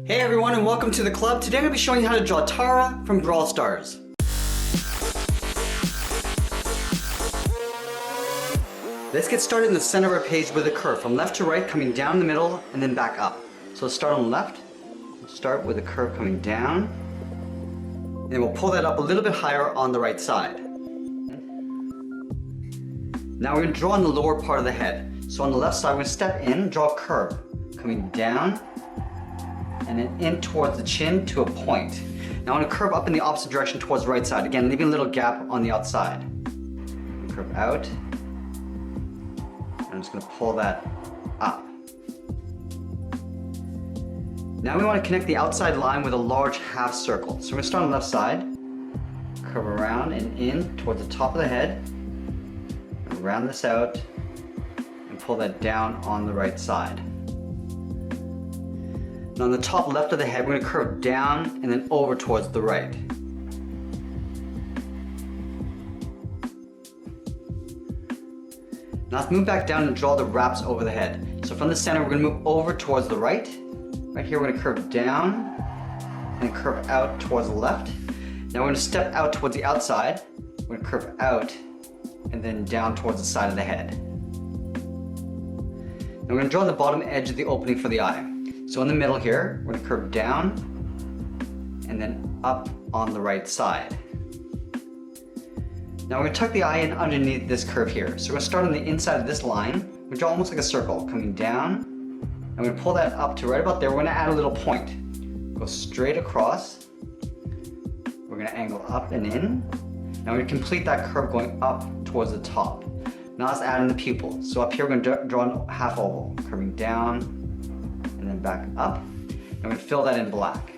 Hey everyone and welcome to the club. Today I'm going to be showing you how to draw Tara from Brawl Stars. Let's get started in the center of our page with a curve from left to right, coming down the middle and then back up. So let's start on the left. Start with a curve coming down, and then we'll pull that up a little bit higher on the right side. Now we're going to draw on the lower part of the head. So on the left side we're going to step in, draw a curve coming down and then in towards the chin to a point. Now I'm going to curve up in the opposite direction towards the right side, again leaving a little gap on the outside. Curve out. I'm just going to pull that up. Now we want to connect the outside line with a large half circle. So we're going to start on the left side, curve around and in towards the top of the head, and round this out, and pull that down on the right side. Now on the top left of the head, we're going to curve down and then over towards the right. Now let's move back down and draw the wraps over the head. So from the center, we're going to move over towards the right. Right here, we're going to curve down and curve out towards the left. Now we're going to step out towards the outside. We're going to curve out and then down towards the side of the head. Now we're going to draw the bottom edge of the opening for the eye. So in the middle here, we're going to curve down and then up on the right side. Now we're going to tuck the eye in underneath this curve here. So we're going to start on the inside of this line. We're going to draw almost like a circle coming down. I'm going to pull that up to right about there. We're going to add a little point. Go straight across. We're going to angle up and in. Now we're going to complete that curve going up towards the top. Now let's add in the pupil. So up here we're going to draw a half oval, curving down and then back up. And we're going to fill that in black.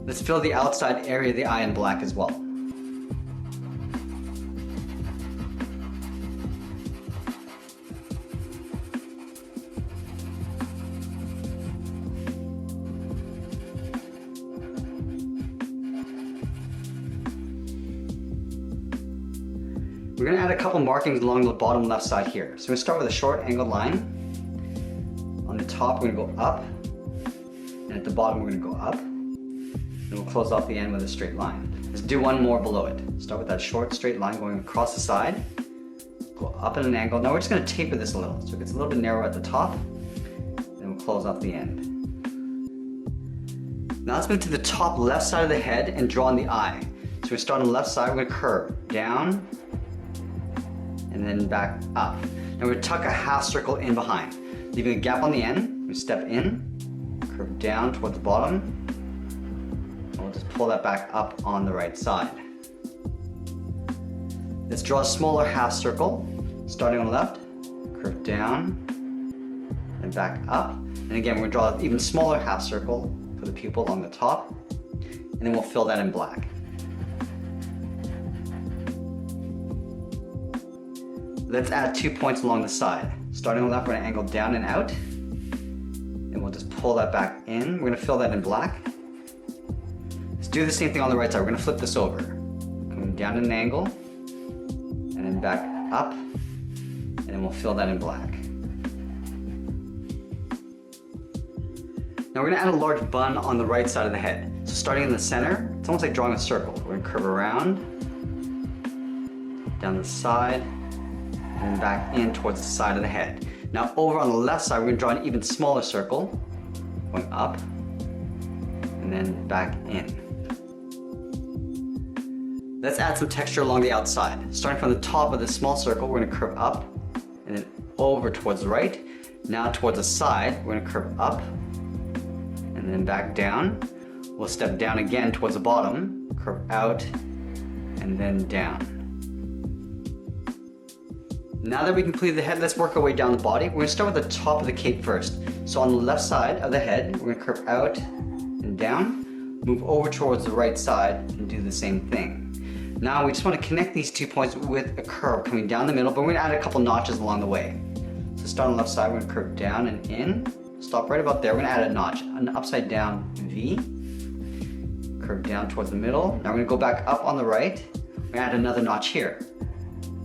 Let's fill the outside area of the eye in black as well. We're going to add a couple markings along the bottom left side here. So we're going to start with a short angled line. On the top we're going to go up, and at the bottom we're going to go up. And we'll close off the end with a straight line. Let's do one more below it. Start with that short straight line going across the side. Go up at an angle. Now we're just going to taper this a little so it gets a little bit narrower at the top. Then we'll close off the end. Now let's move to the top left side of the head and draw on the eye. So we start on the left side, we're going to curve down and then back up. Now we're going to tuck a half circle in behind, leaving a gap on the end. We step in, curve down toward the bottom, and we'll just pull that back up on the right side. Let's draw a smaller half circle, starting on the left, curve down, and back up. And again, we're going to draw an even smaller half circle for the pupil along the top, and then we'll fill that in black. Let's add 2 points along the side. Starting on the left, we're going to angle down and out. And we'll just pull that back in. We're going to fill that in black. Let's do the same thing on the right side. We're going to flip this over. Coming down at an angle. And then back up. And then we'll fill that in black. Now we're going to add a large bun on the right side of the head. So starting in the center, it's almost like drawing a circle. We're going to curve around. Down the side. And back in towards the side of the head. Now over on the left side, we're going to draw an even smaller circle, going up, and then back in. Let's add some texture along the outside. Starting from the top of this small circle, we're going to curve up, and then over towards the right. Now towards the side, we're going to curve up, and then back down. We'll step down again towards the bottom, curve out, and then down. Now that we completed the head, let's work our way down the body. We're going to start with the top of the cape first. So on the left side of the head, we're going to curve out and down, move over towards the right side and do the same thing. Now we just want to connect these 2 points with a curve coming down the middle, but we're going to add a couple notches along the way. So start on the left side, we're going to curve down and in, stop right about there. We're going to add a notch, an upside down V, curve down towards the middle. Now we're going to go back up on the right. We're going to add another notch here,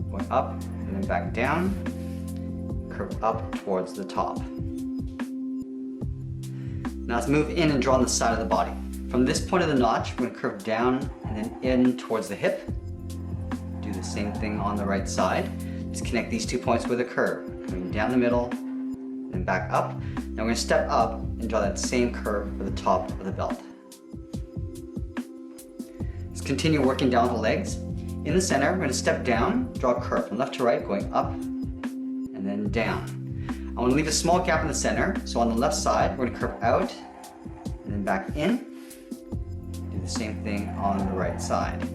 going up and then back down, curve up towards the top. Now let's move in and draw on the side of the body. From this point of the notch, we're going to curve down and then in towards the hip. Do the same thing on the right side. Just connect these 2 points with a curve, coming down the middle and back up. Now we're going to step up and draw that same curve for the top of the belt. Let's continue working down the legs. In the center, we're going to step down, draw a curve from left to right, going up and then down. I want to leave a small gap in the center, so on the left side, we're going to curve out and then back in. Do the same thing on the right side.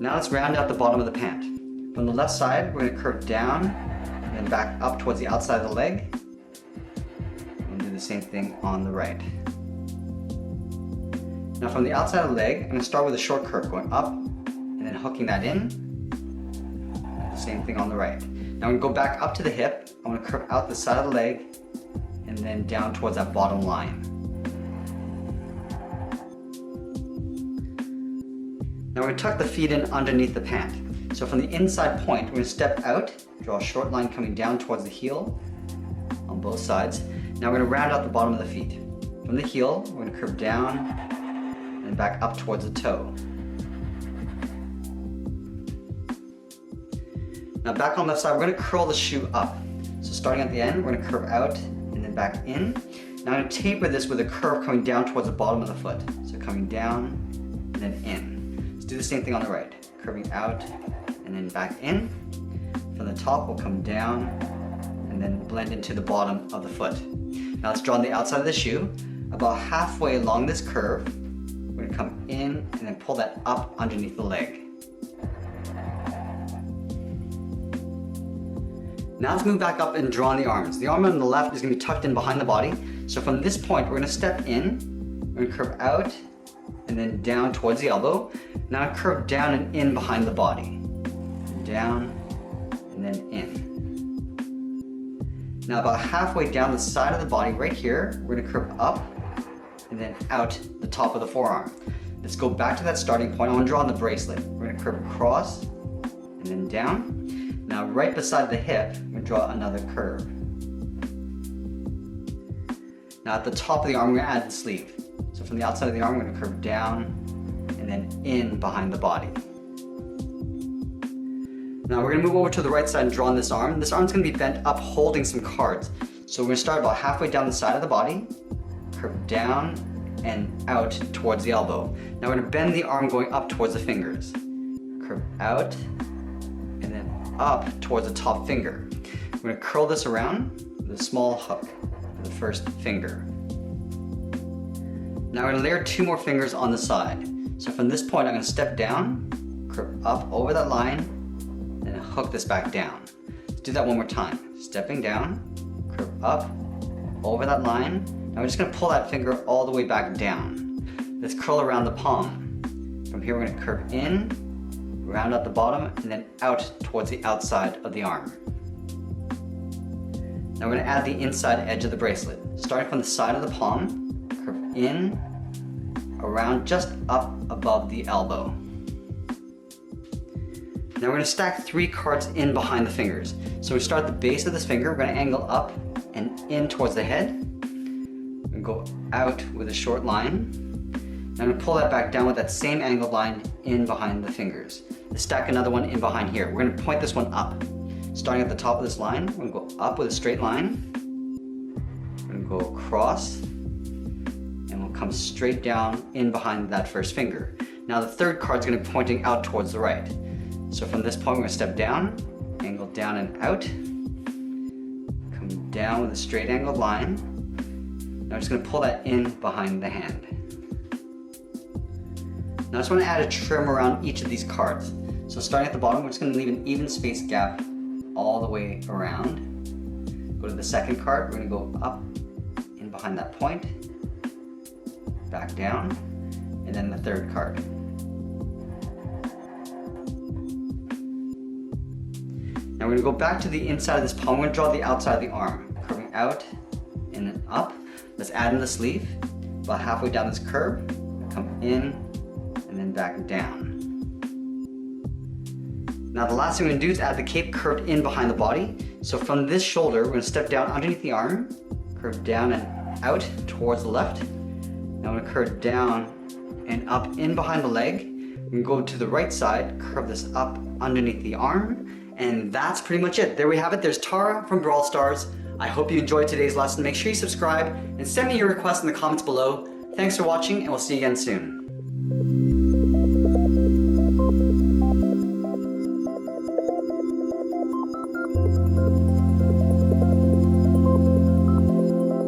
Now let's round out the bottom of the pant. From the left side, we're going to curve down and then back up towards the outside of the leg. And do the same thing on the right. Now from the outside of the leg, I'm going to start with a short curve, going up and then hooking that in. The same thing on the right. Now I'm going to go back up to the hip. I'm going to curve out the side of the leg and then down towards that bottom line. Now we're going to tuck the feet in underneath the pant. So from the inside point, we're going to step out, draw a short line coming down towards the heel on both sides. Now we're going to round out the bottom of the feet. From the heel, we're going to curve down and back up towards the toe. Now back on the left side, we're going to curl the shoe up. So starting at the end, we're going to curve out and then back in. Now I'm going to taper this with a curve coming down towards the bottom of the foot. So coming down and then in. Let's do the same thing on the right. Curving out and then back in. From the top, we'll come down and then blend into the bottom of the foot. Now let's draw on the outside of the shoe. About halfway along this curve, we're going to come in and then pull that up underneath the leg. Now let's move back up and draw on the arms. The arm on the left is going to be tucked in behind the body. So from this point, we're going to step in, we're going to curve out and then down towards the elbow. Now curve down and in behind the body. Down and then in. Now about halfway down the side of the body right here, we're going to curve up and then out the top of the forearm. Let's go back to that starting point. I want to draw on the bracelet. We're going to curve across and then down. Now right beside the hip, we're going to draw another curve. Now at the top of the arm, we're going to add the sleeve. So from the outside of the arm, we're going to curve down and then in behind the body. Now we're going to move over to the right side and draw on this arm. This arm's going to be bent up holding some cards. So we're going to start about halfway down the side of the body, curve down and out towards the elbow. Now we're going to bend the arm going up towards the fingers. Curve out and then up towards the top finger. We're going to curl this around with a small hook for the first finger. Now we're going to layer 2 more fingers on the side. So from this point, I'm going to step down, curve up over that line, and hook this back down. Let's do that one more time. Stepping down, curve up over that line. Now we're just going to pull that finger all the way back down. Let's curl around the palm. From here, we're going to curve in, round out the bottom, and then out towards the outside of the arm. Now we're going to add the inside edge of the bracelet. Starting from the side of the palm, curve in, around just up above the elbow. Now we're going to stack 3 cards in behind the fingers. So we start at the base of this finger, we're going to angle up and in towards the head. We're going to go out with a short line. Now I'm going to pull that back down with that same angled line in behind the fingers. Let's stack another one in behind here. We're going to point this one up. Starting at the top of this line, we're going to go up with a straight line. We're going to go across and we'll come straight down in behind that first finger. Now the third card's going to be pointing out towards the right. So from this point, we're going to step down, angle down and out, come down with a straight angled line. Now I'm just going to pull that in behind the hand. Now I just want to add a trim around each of these cards. So starting at the bottom, we're just going to leave an even space gap all the way around. Go to the second card, we're going to go up in behind that point, back down, and then the third card. Now we're going to go back to the inside of this palm. We're going to draw the outside of the arm, curving out and then up. Let's add in the sleeve. About halfway down this curve, come in and then back down. Now the last thing we're gonna do is add the cape curved in behind the body. So from this shoulder, we're gonna step down underneath the arm, curve down and out towards the left. Now I'm gonna curve down and up in behind the leg. We're gonna go to the right side, curve this up underneath the arm, and that's pretty much it. There we have it. There's Tara from Brawl Stars. I hope you enjoyed today's lesson. Make sure you subscribe and send me your requests in the comments below. Thanks for watching, and we'll see you again soon.